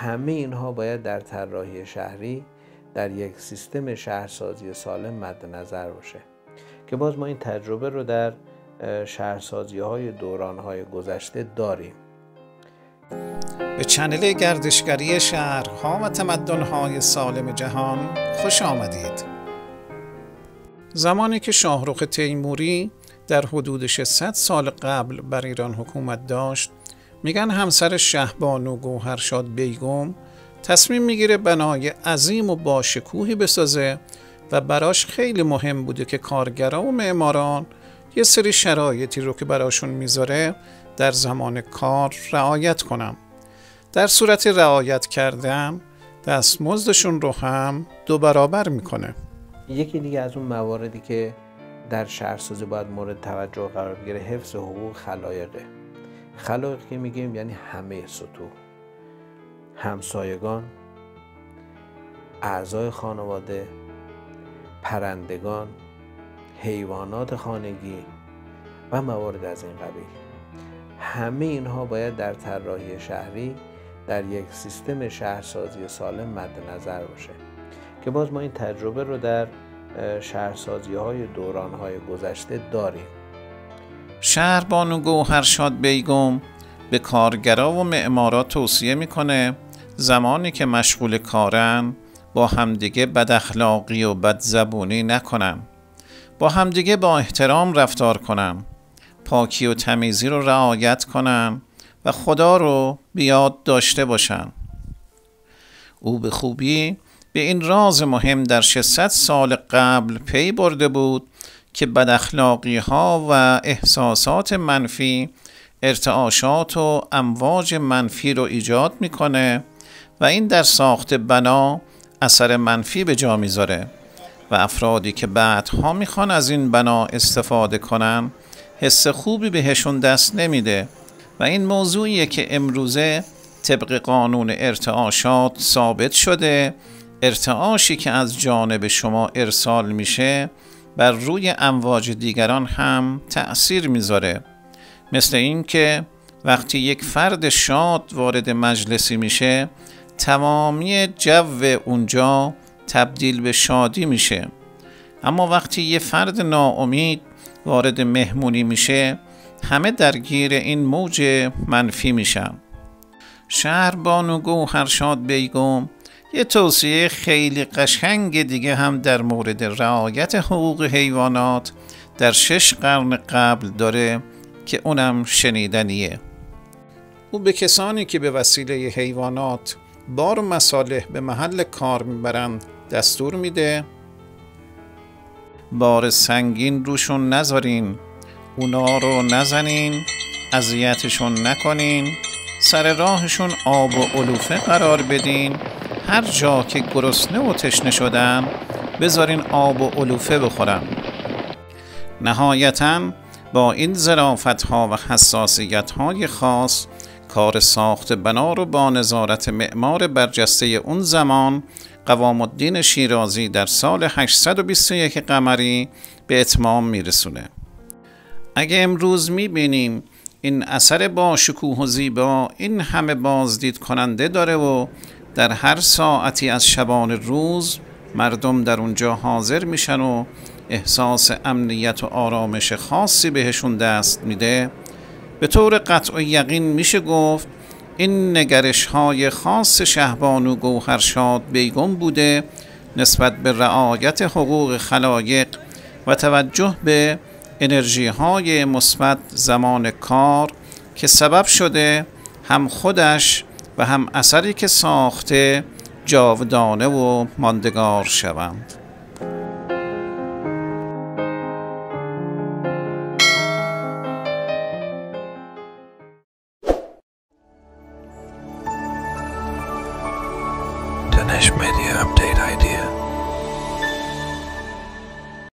همه اینها باید در طراحی شهری در یک سیستم شهرسازی سالم مد نظر باشه که باز ما این تجربه رو در شهرسازی های دوران‌های گذشته داریم. به چنل گردشگری شهرها و تمدن‌های سالم جهان خوش آمدید. زمانی که شاهرخ تیموری در حدود 600 سال قبل بر ایران حکومت داشت، میگن همسر شهبانو گوهرشاد بیگم تصمیم میگیره بنای عظیم و باشکوهی بسازه و براش خیلی مهم بوده که کارگران و معماران یه سری شرایطی رو که براشون میذاره در زمان کار رعایت کنم. در صورت رعایت کردن دستمزدشون رو هم 2 برابر میکنه. یکی دیگه از اون مواردی که در شهرسازی باید مورد توجه قرار بگیره حفظ حقوق خلایقه. خلایق که میگیم یعنی همه سطوح، همسایگان، اعضای خانواده، پرندگان، حیوانات خانگی و موارد از این قبیل. همه اینها باید در طراحی شهری در یک سیستم شهرسازی سالم مد نظر باشه که باز ما این تجربه رو در شهرسازی های دوران های گذشته داریم. شهربانو گوهرشاد بیگم به کارگرا و معمارا توصیه میکنه زمانی که مشغول کارن با همدیگه بد اخلاقی و بد زبونی نکنن، با همدیگه با احترام رفتار کنن، پاکی و تمیزی رو رعایت کنن و خدا رو بیاد داشته باشن. او به خوبی به این راز مهم در 600 سال قبل پی برده بود که بد اخلاقی ها و احساسات منفی ارتعاشات و امواج منفی رو ایجاد میکنه و این در ساخت بنا اثر منفی به جا میذاره و افرادی که بعدها میخوان از این بنا استفاده کنن حس خوبی بهشون دست نمیده و این موضوعیه که امروزه طبق قانون ارتعاشات ثابت شده. ارتعاشی که از جانب شما ارسال میشه بر روی امواج دیگران هم تأثیر میذاره. مثل این که وقتی یک فرد شاد وارد مجلسی میشه تمامی جو اونجا تبدیل به شادی میشه، اما وقتی یه فرد ناامید وارد مهمونی میشه همه درگیر این موج منفی میشن. شهربانو گوهرشاد بیگم یه توصیه خیلی قشنگ دیگه هم در مورد رعایت حقوق حیوانات در 6 قرن قبل داره که اونم شنیدنیه. او به کسانی که به وسیله حیوانات بار و مصالح به محل کار میبرند دستور میده بار سنگین روشون نذارین، اونا رو نزنین، اذیتشون نکنین، سر راهشون آب و علوفه قرار بدین، هر جا که گرسنه و تشنه شدن بذارین آب و علوفه بخورن. نهایتاً با این ظرافت‌ها و حساسیت‌های خاص کار ساخت بنا رو با نظارت معمار برجسته اون زمان قوام الدین شیرازی در سال 821 قمری به اتمام میرسونه. اگه امروز میبینیم این اثر با شکوه و زیبا این همه بازدید کننده داره و در هر ساعتی از شبان روز مردم در اونجا حاضر میشن و احساس امنیت و آرامش خاصی بهشون دست میده، به طور قطع و یقین میشه گفت این نگرش های خاص شهبانو گوهرشاد بیگم بوده نسبت به رعایت حقوق خلایق و توجه به انرژی های مثبت زمان کار که سبب شده هم خودش و هم اثری که ساخته جاودانه و ماندگار شوند.